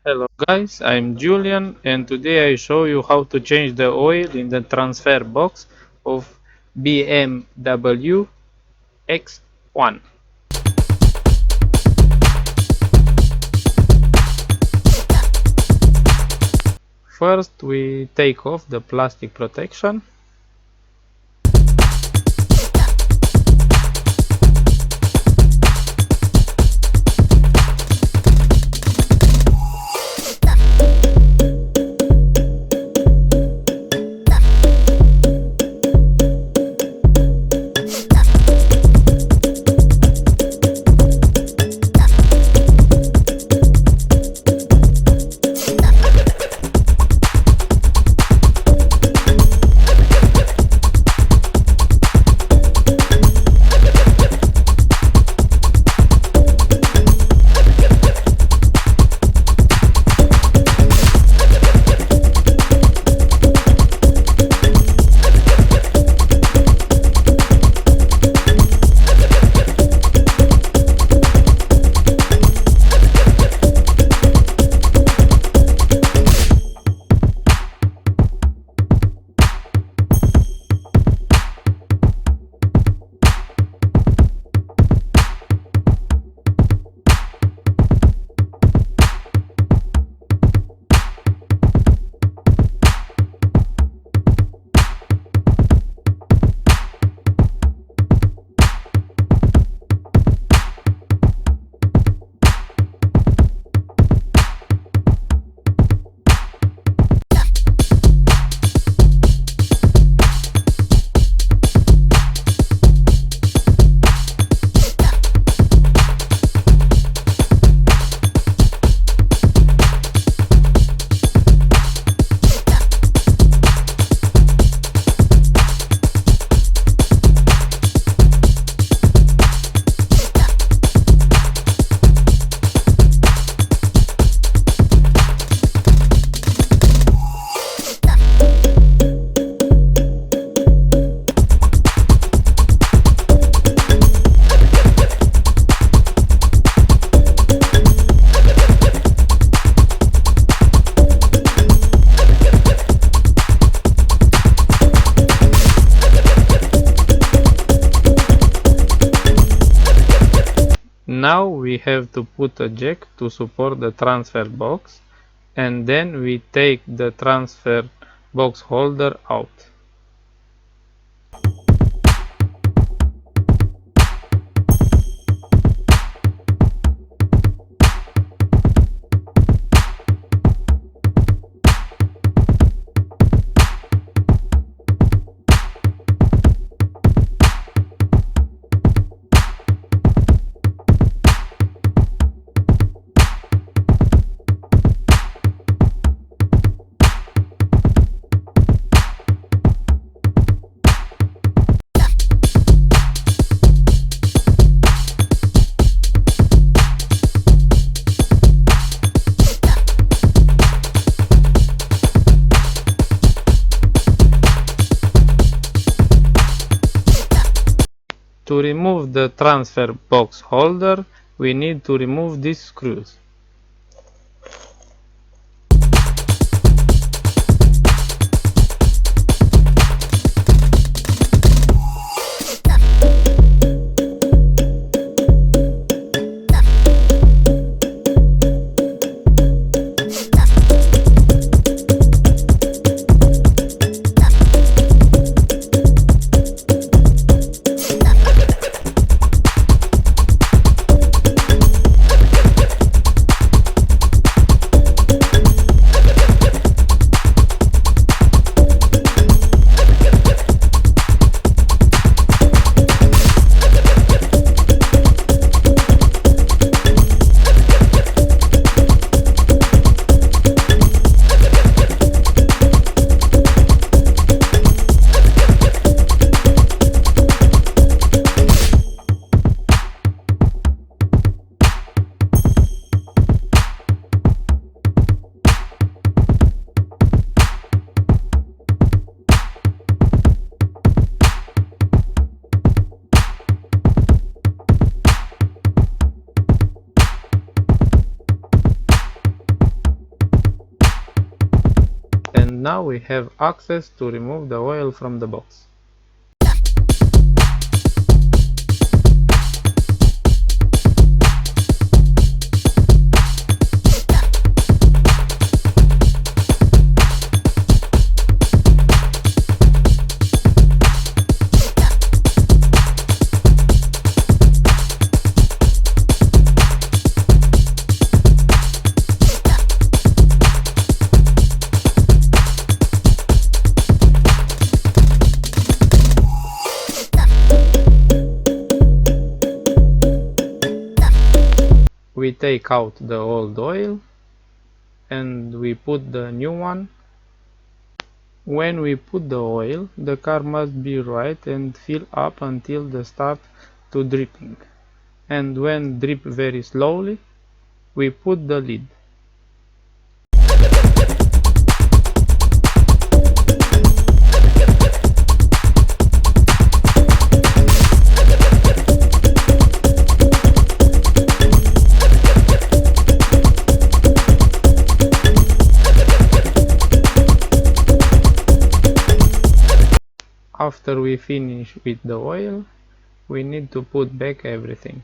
Hello guys, I'm Julian and today I show you how to change the oil in the transfer box of BMW X1. First we take off the plastic protection. Now we have to put a jack to support the transfer box and then we take the transfer box holder out. To remove the transfer box holder, we need to remove these screws. and now we have access to remove the oil from the box. We take out the old oil and we put the new one. When we put the oil, the car must be right and fill up until the start to dripping. And when drip very slowly, we put the lid. After we finish with the oil, we need to put back everything.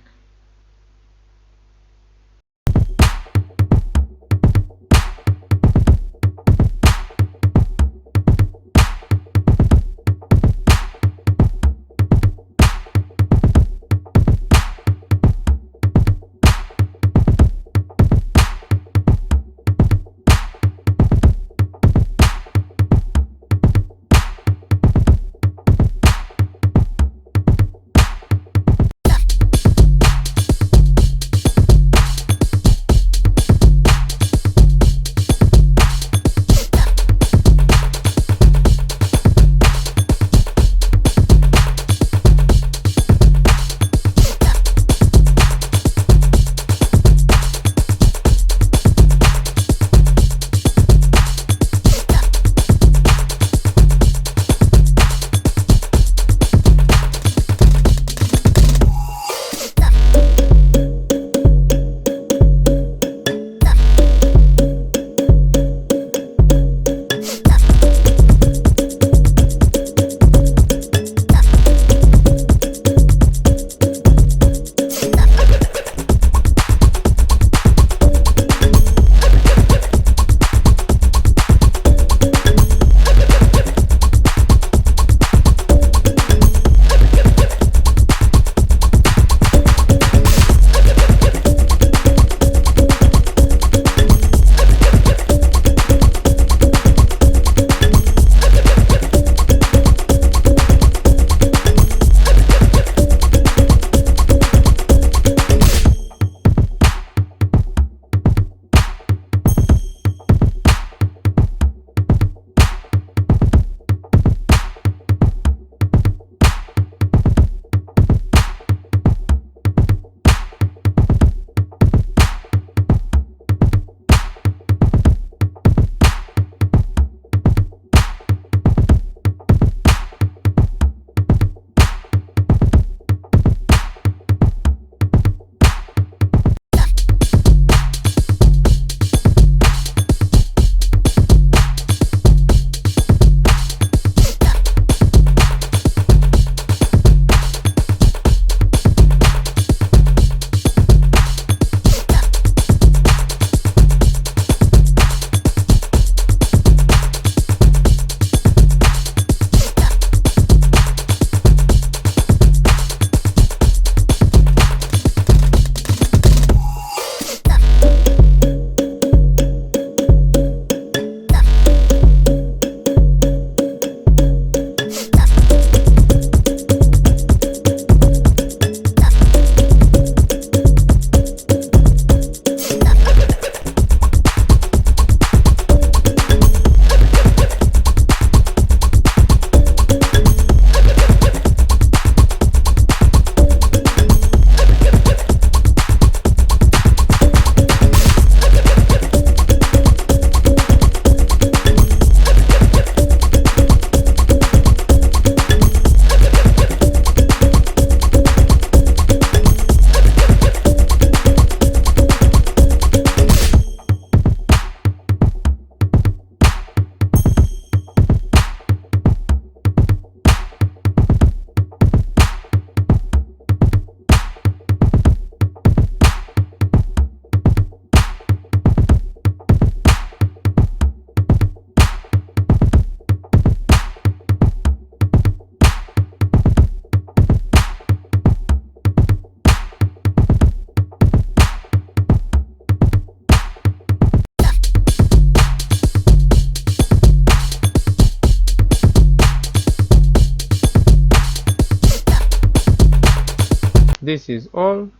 This is all.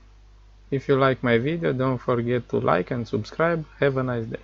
If you like my video, don't forget to like and subscribe. Have a nice day.